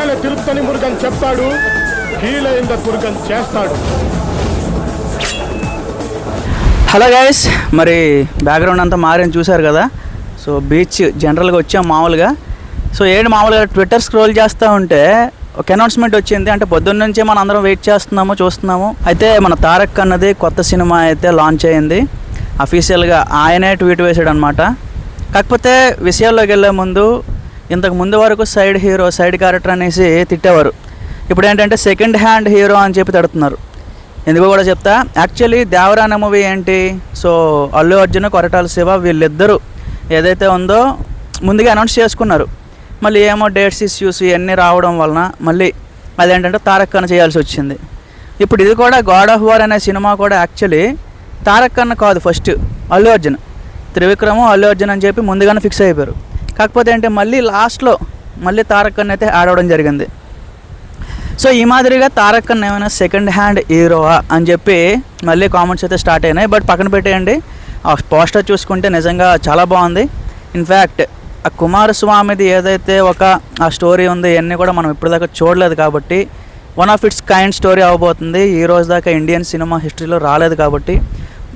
మేల తిరుపతి మురుగన్ చెప్తాడు, కీలైంద మురుగన్ చేస్తాడు. Hello guys, మరి బ్యాక్గ్రౌండ్ అంతా మారని చూశారు కదా. సో బీచ్ జనరల్గా వచ్చాం మామూలుగా. సో మామూలుగా ట్విట్టర్ స్క్రోల్ చేస్తూ ఉంటే ఒక అనౌన్స్మెంట్ వచ్చింది. అంటే పొద్దున్న నుంచే మనం అందరం వెయిట్ చేస్తున్నాము, చూస్తున్నాము. అయితే మన తారక్ అన్నది కొత్త సినిమా అయితే లాంచ్ అయ్యింది. అఫీషియల్గా ఆయనే ట్వీట్ వేసాడు అనమాట. కాకపోతే విషయాల్లోకి వెళ్ళే ముందు, ఇంతకు ముందు వరకు సైడ్ హీరో, సైడ్ క్యారెక్టర్ అనేసి తిట్టేవారు. ఇప్పుడు ఏంటంటే సెకండ్ హ్యాండ్ హీరో అని చెప్పి తిడుతున్నారు. ఎందుకో కూడా చెప్తా. యాక్చువల్లీ దేవరా అనే మూవీ ఏంటి, సో అల్లు అర్జున్, కొరటాల శివ వీళ్ళిద్దరూ ఏదైతే ఉందో ముందుగా అనౌన్స్ చేసుకున్నారు. మళ్ళీ ఏమో డేట్స్ ఇష్యూస్ ఇవన్నీ రావడం వలన మళ్ళీ అదేంటంటే తారక్ అన్న చేయాల్సి వచ్చింది. ఇప్పుడు ఇది కూడా గాడ్ ఆఫ్ వార్ అనే సినిమా కూడా యాక్చువల్లీ తారక్ అన్న కాదు, ఫస్ట్ అల్లు అర్జున్, త్రివిక్రము అల్లు అర్జున్ అని చెప్పి ముందుగానే ఫిక్స్ అయిపోయారు. కాకపోతే అంటే మళ్ళీ లాస్ట్లో మళ్ళీ తారక్ అన్న అయితే యాడ్ అవ్వడం జరిగింది. సో ఈ మాదిరిగా తారక్ అన్న ఏమైనా సెకండ్ హ్యాండ్ హీరోవా అని చెప్పి మళ్ళీ కామెంట్స్ అయితే స్టార్ట్ అయినాయి. బట్ పక్కన పెట్టేయండి, ఆ పోస్టర్ చూసుకుంటే నిజంగా చాలా బాగుంది. ఇన్ఫ్యాక్ట్ ఆ కుమారస్వామిది ఏదైతే ఆ స్టోరీ ఉంది, ఇవన్నీ కూడా మనం ఇప్పటిదాకా చూడలేదు కాబట్టి one of its kind story అవ్వబోతుంది. ఈ రోజు దాకా ఇండియన్ సినిమా హిస్టరీలో రాలేదు కాబట్టి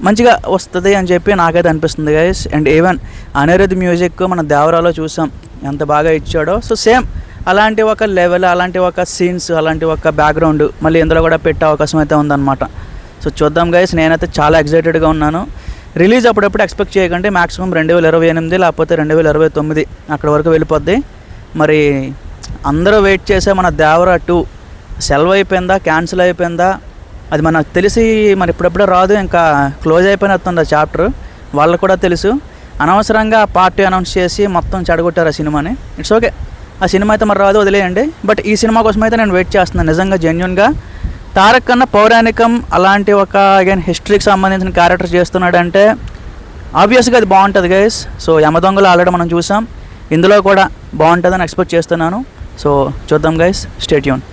మంచిగా వస్తుంది అని చెప్పి నాకైతే అనిపిస్తుంది guys. And even Anirudh music మన దేవరాలో చూసాం ఎంత బాగా ఇచ్చాడో. సో సేమ్ అలాంటి ఒక లెవెల్, అలాంటి ఒక సీన్స్, అలాంటి ఒక బ్యాక్గ్రౌండ్ మళ్ళీ ఇందులో కూడా పెట్టే అవకాశం అయితే ఉందన్నమాట. సో చూద్దాం గైస్, నేనైతే చాలా ఎక్సైటెడ్గా ఉన్నాను. రిలీజ్ అప్పుడప్పుడు ఎక్స్పెక్ట్ చేయకండి, మ్యాక్సిమం 2028 లేకపోతే 2029 అక్కడ వరకు వెళ్ళిపోద్ది. మరి అందరూ వెయిట్ చేసే మన దేవరా 2 సెలవు అయిపోయిందా, క్యాన్సిల్ అయిపోయిందా, అది మనకు తెలిసి మరి ఇప్పుడప్పుడే రాదు, ఇంకా క్లోజ్ అయిపోయినట్టుంది ఆ చాప్టర్. వాళ్ళకు కూడా తెలుసు. అనవసరంగా పార్టీ అనౌన్స్ చేసి మొత్తం చెడగొట్టారు ఆ సినిమాని. ఇట్స్ ఓకే, ఆ సినిమా అయితే మరి రాదు, వదిలేయండి. బట్ ఈ సినిమా కోసం అయితే నేను వెయిట్ చేస్తున్నాను నిజంగా జెన్యున్గా. తారక్ కన్నా పౌరాణికం అలాంటి అగైన్ హిస్టరీకి సంబంధించిన క్యారెక్టర్ చేస్తున్నాడంటే ఆబ్వియస్గా అది బాగుంటుంది గైస్. సో యమదొంగలు ఆల్రెడీ మనం చూసాం, ఇందులో కూడా బాగుంటుందని ఎక్స్పెక్ట్ చేస్తున్నాను. సో చూద్దాం గైస్, స్టే ట్యూన్.